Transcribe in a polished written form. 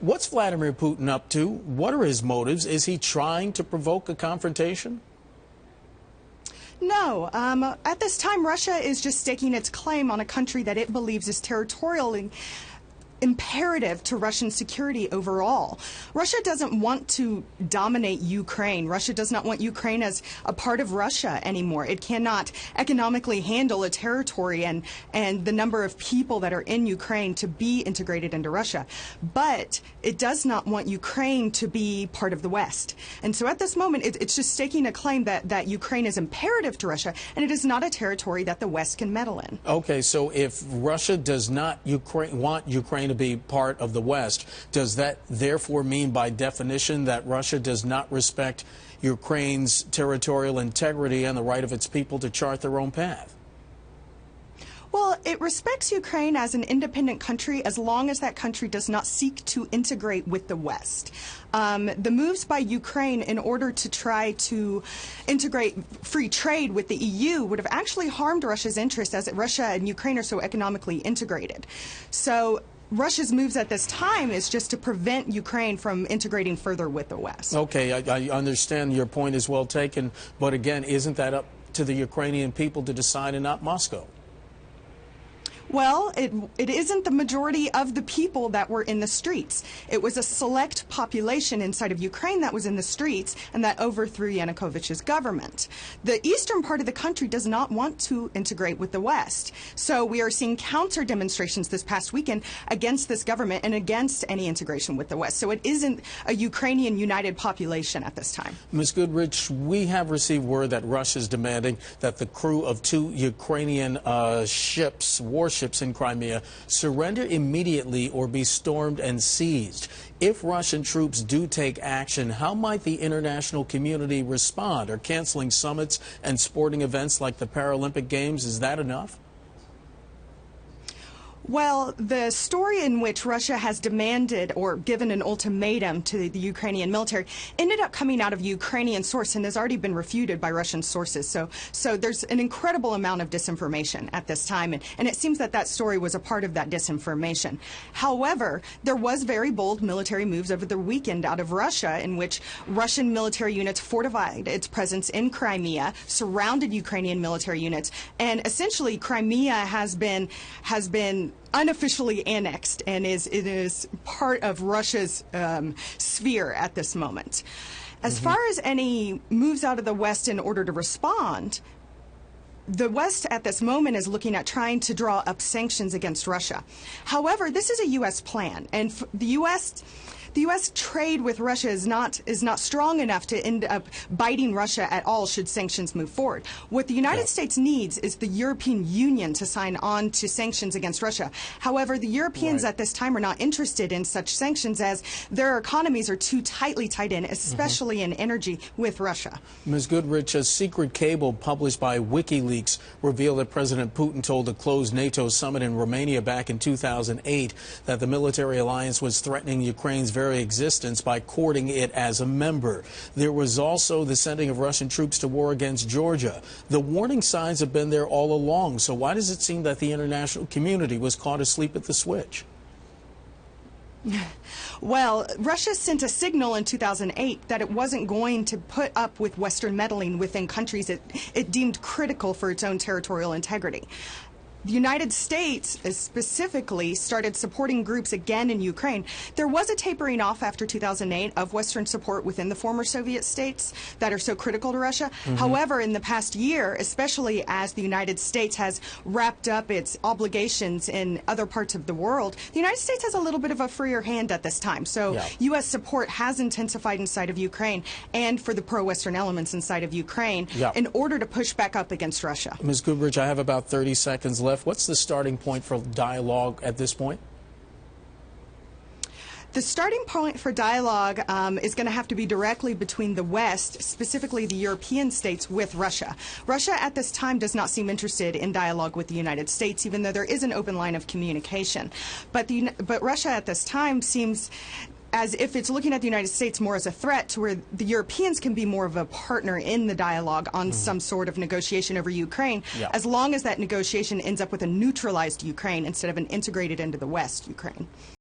What's Vladimir Putin up to? What are his motives? Is he trying to provoke a confrontation? No. At this time, Russia is just staking its claim on a country that it believes is territorially imperative to Russian security overall. Russia doesn't want to dominate Ukraine. Russia does not want Ukraine as a part of Russia anymore. It cannot economically handle a territory and the number of people that are in Ukraine to be integrated into Russia. But it does not want Ukraine to be part of the West. And so at this moment, it's just staking a claim that Ukraine is imperative to Russia, and it is not a territory that the West can meddle in. Okay, so if Russia does not want Ukraine to be part of the West, does that therefore mean by definition that Russia does not respect Ukraine's territorial integrity and the right of its people to chart their own path? Well, it respects Ukraine as an independent country as long as that country does not seek to integrate with the West. The moves by Ukraine in order to try to integrate free trade with the EU would have actually harmed Russia's interest, as Russia and Ukraine are so economically integrated. So Russia's moves at this time is just to prevent Ukraine from integrating further with the West. Okay, I understand your point is well taken, but again, isn't that up to the Ukrainian people to decide and not Moscow? Well, it isn't the majority of the people that were in the streets. It was a select population inside of Ukraine that was in the streets and that overthrew Yanukovych's government. The eastern part of the country does not want to integrate with the West. So we are seeing counter demonstrations this past weekend against this government and against any integration with the West. So it isn't a Ukrainian united population at this time. Ms. Goodrich, we have received word that Russia is demanding that the crew of 2 Ukrainian warships in Crimea surrender immediately or be stormed and seized. If Russian troops do take action, how might the international community respond? Are canceling summits and sporting events like the Paralympic Games, is that enough? Well, the story in which Russia has demanded or given an ultimatum to the Ukrainian military ended up coming out of Ukrainian source and has already been refuted by Russian sources. So there's an incredible amount of disinformation at this time, and it seems that that story was a part of that disinformation. However, there was very bold military moves over the weekend out of Russia in which Russian military units fortified its presence in Crimea, surrounded Ukrainian military units, and essentially Crimea has been unofficially annexed and it is part of Russia's sphere at this moment. As far as any moves out of the West in order to respond, the West at this moment is looking at trying to draw up sanctions against Russia. However, this is a U.S. plan, and the U.S. trade with Russia is not strong enough to end up biting Russia at all should sanctions move forward. What the United States needs is the European Union to sign on to sanctions against Russia. However, the Europeans at this time are not interested in such sanctions as their economies are too tightly tied in, especially in energy, with Russia. Ms. Goodrich, a secret cable published by WikiLeaks revealed that President Putin told a closed NATO summit in Romania back in 2008 that the military alliance was threatening Ukraine's very existence by courting it as a member. There was also the sending of Russian troops to war against Georgia. The warning signs have been there all along, so why does it seem that the international community was caught asleep at the switch? Well, Russia sent a signal in 2008 that it wasn't going to put up with Western meddling within countries it deemed critical for its own territorial integrity. The United States specifically started supporting groups again in Ukraine. There was a tapering off after 2008 of Western support within the former Soviet states that are so critical to Russia. However, in the past year, especially as the United States has wrapped up its obligations in other parts of the world, the United States has a little bit of a freer hand at this time. So U.S. support has intensified inside of Ukraine and for the pro-Western elements inside of Ukraine in order to push back up against Russia. Ms. Goodrich, I have about 30 seconds left. What's the starting point for dialogue at this point? The starting point for dialogue is going to have to be directly between the West, specifically the European states, with Russia. Russia at this time does not seem interested in dialogue with the United States, even though there is an open line of communication. But Russia at this time seems as if it's looking at the United States more as a threat to where the Europeans can be more of a partner in the dialogue on some sort of negotiation over Ukraine, as long as that negotiation ends up with a neutralized Ukraine instead of an integrated into the West Ukraine.